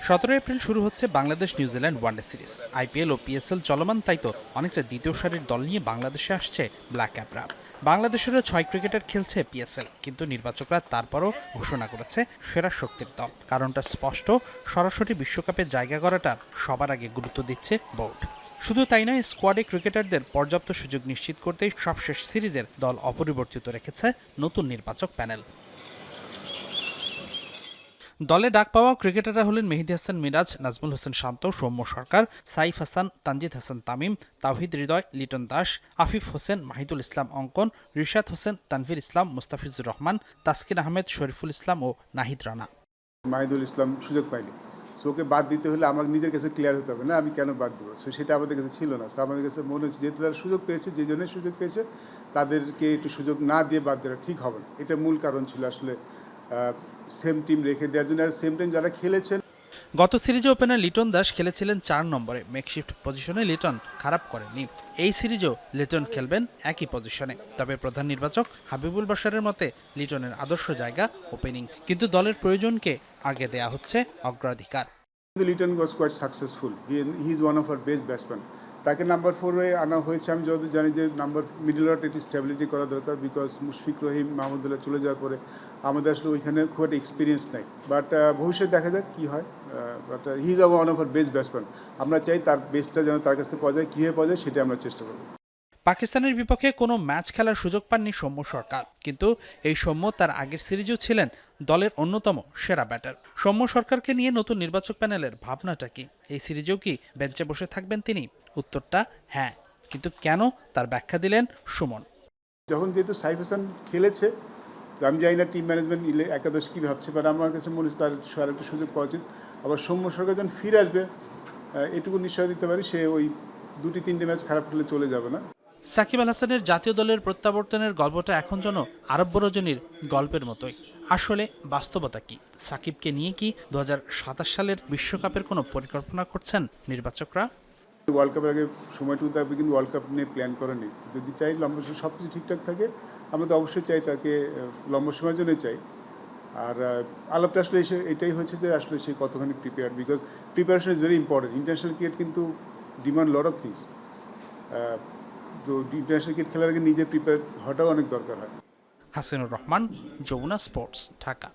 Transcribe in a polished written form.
17 April শুরু হচ্ছে Bangladesh New Zealand one day series. IPL ও পিএসএল চলমান, তাই তো অনেকটা দ্বিতীয় সারির দল নিয়ে বাংলাদেশে আসছে ব্ল্যাক ক্যাপরা। বাংলাদেশেরও 6 ক্রিকেটার খেলছে পিএসএল, কিন্তু নির্বাচকরা তারপরও ঘোষণা করেছে সেরা শক্তির দল। কারণটা স্পষ্ট, সরাসরি বিশ্বকাপে জায়গা করাটা সবার আগে গুরুত্ব দিচ্ছে বোর্ড। শুধু তাই নয়, স্কোয়াডে ক্রিকেটারদের পর্যাপ্ত সুযোগ নিশ্চিত করতেই সবশেষ সিরিজের দল অপরিবর্তিত রেখেছে নতুন নির্বাচক প্যানেল। দলে ডাক পাওয়া ক্রিকেটাররা হলেন মেহেদী হাসান মিরাজ, নাজমুল হোসেন শান্ত, সৌম্য সরকার, সাইফ হাসান, তানজিদ হাসান তামিম, তাওহিদ হৃদয়, লিটন দাস, আফিফ হোসেন, মাহিদুল ইসলাম অঙ্কন, রিশাদ হোসেন, তানভীর ইসলাম, মুস্তাফিজুর রহমান, তাসকিন আহমেদ, শরীফুল ইসলাম ও নাহিদ রানা। মাহিদুল ইসলাম সুযোগ পাইনি, সো ওকে বাদ দিতে হলে আমার নিজের কাছে ক্লিয়ার হতে হবে না আমি কেন বাদ দেবো। সো সেটা আমাদের কাছে ছিল না। সো আমাদের কাছে মনে হচ্ছে যেহেতু তারা সুযোগ পেয়েছে, যে জন্য সুযোগ পেয়েছে তাদেরকে একটু সুযোগ না দিয়ে বাদ দেওয়া ঠিক হবে না। এটা মূল কারণ ছিল আসলে সেম টিম রেখে দেওয়ার জন্য। আর সেম টাইম যারা খেলেছেন, গত সিরিজে ওপেনার লিটন দাস খেলেছিলেন 4 নম্বরে। মেকশিফট পজিশনে লিটন খারাপ করেননি। এই সিরিজেও লিটন খেলবেন একই পজিশনে। তবে প্রধান নির্বাচক হাবিবুল বাশারের মতে লিটনের আদর্শ জায়গা ওপেনিং, কিন্তু দলের প্রয়োজনকে আগে দেয়া হচ্ছে অগ্রাধিকার। Liton was quite successful. He is one of our best batsman. তাকে নাম্বার 4-এ আনা হয়েছে। আমি যতদূর জানি যে নাম্বার মিডল অর্ডার একটি স্টেবিলিটি করা দরকার, বিকজ মুশফিক রহিম, মাহমুদুল্লাহ চলে যাওয়ার পরে আমাদের আসলে ওইখানে খুব একটা এক্সপিরিয়েন্স নাই। বাট ভবিষ্যতে দেখা যাক কী হয়। But he is one of our best batsman. আমরা চাই তার বেস্টটা যেন তার কাছ থেকে পাওয়া যায়। কীভাবে পাওয়া যায় সেটা আমরা চেষ্টা করব। পাকিস্তানের বিপক্ষে কোনো ম্যাচ খেলার সুযোগ পাননি সৌম্য সরকার, কিন্তু এই সৌম্য তার আগের সিরিজেও ছিলেন দলের অন্যতম সেরা ব্যাটার। সৌম্য সরকারকে নিয়ে নতুন নির্বাচক প্যানেলের ভাবনাটা কি? এই সিরিজেও কি বেঞ্চে বসে থাকবেন তিনি? উত্তরটা হ্যাঁ, কিন্তু কেন তার ব্যাখ্যা দিলেন সুমন। যখন যেহেতু সাইফ হাসান খেলেছে, তো আমি জানি না টিম ম্যানেজমেন্ট একাদশ কী ভাবছে, বাট আমার কাছে মনে হচ্ছে তার আরেকটা সুযোগ পাওয়া উচিত। আবার সৌম্য সরকার যখন ফিরে আসবে, এটুকু নিশ্চয় দিতে পারি সে ওই 2-3টে ম্যাচ খারাপ খেলে চলে যাবে না। সাকিব আল হাসানের জাতীয় দলের প্রত্যাবর্তনের গল্পটা এখন যেন আরব রজনীর গল্পের মতোই। আসলে বাস্তবতা কি? সাকিবকে নিয়ে কি 2027 সালের বিশ্বকাপের কোনো পরিকল্পনা করছেন নির্বাচকরা? ওয়ার্ল্ড কাপের আগে সময়টুকু থাকবে, কিন্তু ওয়ার্ল্ড কাপ নিয়ে প্ল্যান করেনি। যদি চাই লম্বা সময় সব কিছু ঠিকঠাক থাকে, আমরা তো অবশ্যই চাই তাকে লম্বা সময়ের জন্যই চাই। আর আলাপটা আসলে এটাই হয়েছে যে আসলে সে কতখানি prepare, because preparation is very important. International cricket কিন্তু ডিমান্ড লট অফ থিংস। তো ইন্টারন্যাশনাল ক্রিকেট খেলার আগে নিজে প্রিপেয়ার হওয়াটাও অনেক দরকার হয়। হাসিনুর রহমান, যমুনা স্পোর্টস, ঢাকা।